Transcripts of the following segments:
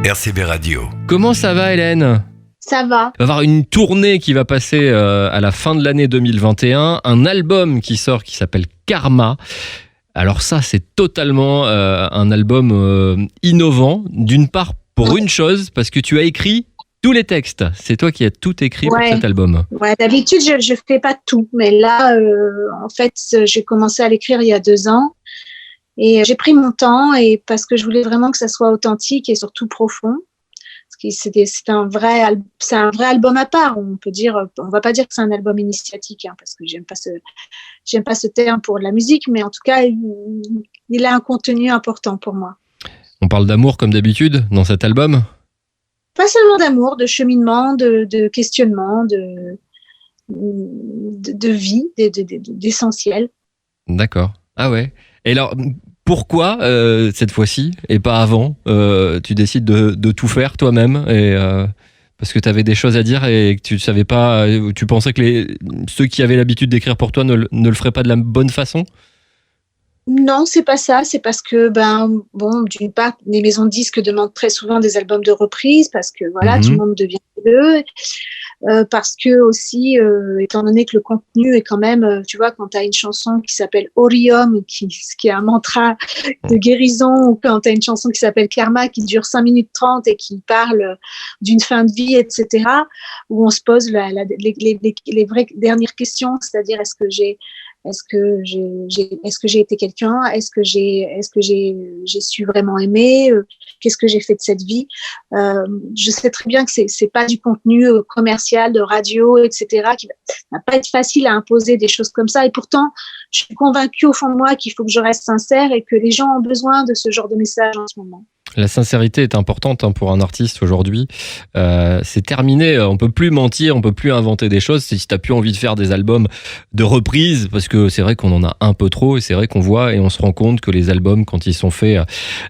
RCB Radio. Comment ça va, Hélène ? Ça va. Il va y avoir une tournée qui va passer à la fin de l'année 2021, un album qui sort qui s'appelle Karma. Alors ça, c'est totalement un album innovant, d'une part pour une chose, parce que tu as écrit tous les textes. C'est toi qui as tout écrit pour cet album. Ouais, d'habitude, je fais pas tout, mais là, en fait, j'ai commencé à l'écrire il y a 2 ans. Et j'ai pris mon temps et parce que je voulais vraiment que ça soit authentique et surtout profond. Parce que c'est un vrai album à part. On va pas dire que c'est un album initiatique, parce que j'aime pas ce terme pour la musique, mais en tout cas, il a un contenu important pour moi. On parle d'amour comme d'habitude dans cet album ? Pas seulement d'amour, de cheminement, de questionnement, de vie, d'essentiel. D'accord. Ah ouais. Et alors, pourquoi cette fois-ci et pas avant tu décides de tout faire toi-même parce que tu avais des choses à dire et que tu savais pas, tu pensais que ceux qui avaient l'habitude d'écrire pour toi ne le feraient pas de la bonne façon ? Non, c'est pas ça. C'est parce que, d'une part, les maisons de disques demandent très souvent des albums de reprise parce que tout le monde devient frileux. Parce que aussi, étant donné que le contenu est quand même, tu vois, quand tu as une chanson qui s'appelle Orium, qui est un mantra de guérison, ou quand tu as une chanson qui s'appelle Karma, qui dure 5 minutes 30 et qui parle d'une fin de vie, etc., où on se pose les vraies dernières questions, c'est-à-dire est-ce que j'ai été quelqu'un? Est-ce que j'ai su vraiment aimer? Qu'est-ce que j'ai fait de cette vie? Je sais très bien que c'est pas du contenu commercial de radio, etc., qui va pas être facile à imposer des choses comme ça. Et pourtant, je suis convaincue au fond de moi qu'il faut que je reste sincère et que les gens ont besoin de ce genre de message en ce moment. La sincérité est importante pour un artiste aujourd'hui. C'est terminé, on peut plus mentir, on peut plus inventer des choses. Si tu n'as plus envie de faire des albums de reprises, parce que c'est vrai qu'on en a un peu trop et c'est vrai qu'on voit et on se rend compte que les albums, quand ils sont faits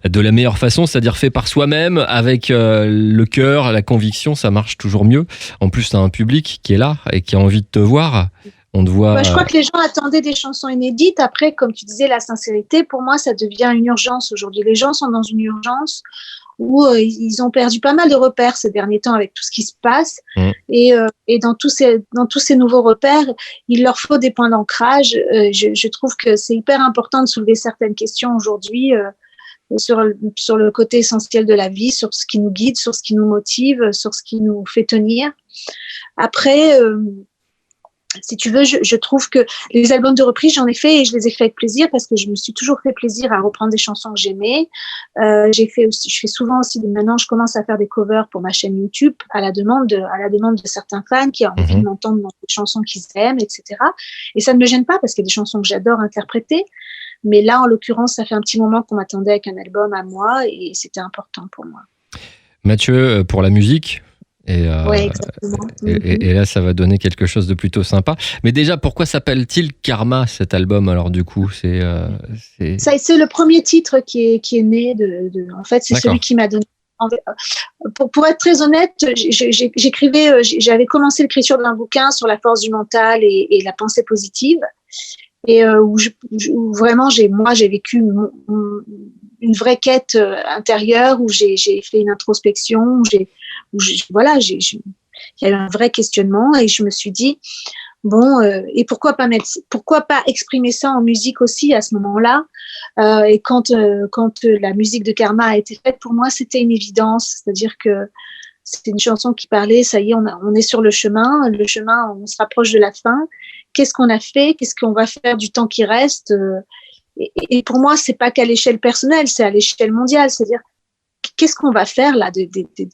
de la meilleure façon, c'est-à-dire faits par soi-même, avec le cœur, la conviction, ça marche toujours mieux. En plus, tu as un public qui est là et qui a envie de te voir. On te voit. Je crois que les gens attendaient des chansons inédites. Après, comme tu disais, la sincérité, pour moi, ça devient une urgence aujourd'hui. Les gens sont dans une urgence où ils ont perdu pas mal de repères ces derniers temps avec tout ce qui se passe. Et dans tous ces nouveaux repères, il leur faut des points d'ancrage. Je trouve que c'est hyper important de soulever certaines questions aujourd'hui sur le côté essentiel de la vie, sur ce qui nous guide, sur ce qui nous motive, sur ce qui nous fait tenir. Après, si tu veux, je trouve que les albums de reprise, j'en ai fait et je les ai fait avec plaisir parce que je me suis toujours fait plaisir à reprendre des chansons que j'aimais. Je fais souvent aussi, maintenant je commence à faire des covers pour ma chaîne YouTube à la demande de certains fans qui ont envie de m'entendre dans des chansons qu'ils aiment, etc. Et ça ne me gêne pas parce qu'il y a des chansons que j'adore interpréter. Mais là, en l'occurrence, ça fait un petit moment qu'on m'attendait avec un album à moi et c'était important pour moi. Mathieu, pour la musique. Ouais, exactement. Et là, ça va donner quelque chose de plutôt sympa. Mais déjà, pourquoi s'appelle-t-il Karma, cet album ? Alors du coup, c'est le premier titre qui est né en fait, c'est celui qui m'a donné. Pour être très honnête, j'avais commencé l'écriture d'un bouquin sur la force du mental et la pensée positive. Et où vraiment j'ai vécu une vraie quête intérieure, où j'ai fait une introspection, il y a eu un vrai questionnement et je me suis dit et pourquoi pas exprimer ça en musique aussi à ce moment-là, et quand la musique de Karma a été faite, pour moi c'était une évidence, c'est-à-dire que c'était une chanson qui parlait, ça y est, on est sur le chemin, on se rapproche de la fin. Qu'est-ce qu'on a fait? Qu'est-ce qu'on va faire du temps qui reste? Et pour moi, c'est pas qu'à l'échelle personnelle, c'est à l'échelle mondiale. C'est-à-dire, qu'est-ce qu'on va faire là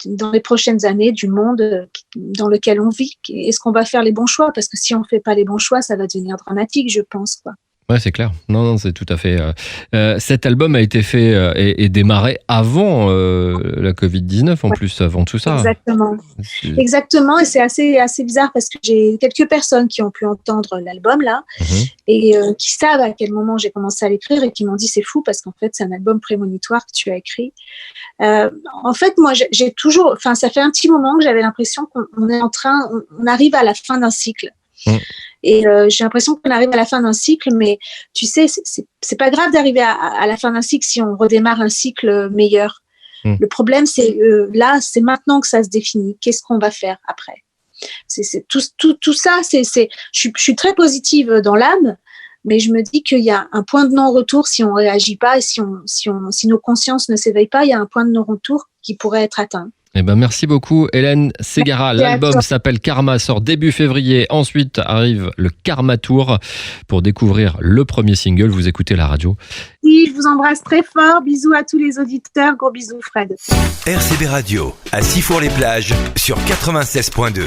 dans les prochaines années du monde dans lequel on vit? Est-ce qu'on va faire les bons choix? Parce que si on fait pas les bons choix, ça va devenir dramatique, je pense, quoi. Ouais, c'est clair. Non, c'est tout à fait. Cet album a été fait et démarré avant la Covid-19, en plus, avant tout ça. Exactement. Et c'est assez bizarre parce que j'ai quelques personnes qui ont pu entendre l'album là et qui savent à quel moment j'ai commencé à l'écrire et qui m'ont dit c'est fou parce qu'en fait c'est un album prémonitoire que tu as écrit. En fait, moi, j'ai toujours, ça fait un petit moment que j'avais l'impression on arrive à la fin d'un cycle. Et j'ai l'impression qu'on arrive à la fin d'un cycle, mais tu sais, c'est pas grave d'arriver à la fin d'un cycle si on redémarre un cycle meilleur. Le problème, c'est là, c'est maintenant que ça se définit. Qu'est-ce qu'on va faire après? C'est tout ça. Je suis très positive dans l'âme, mais je me dis qu'il y a un point de non-retour si on réagit pas et si nos consciences ne s'éveillent pas, il y a un point de non-retour qui pourrait être atteint. Eh ben, merci beaucoup, Hélène Ségara. L'album s'appelle Karma, sort début février. Ensuite arrive le Karma Tour pour découvrir le premier single. Vous écoutez la radio. Oui, je vous embrasse très fort. Bisous à tous les auditeurs. Gros bisous, Fred. RCB Radio, à Sifour-les-Plages, sur 96.2.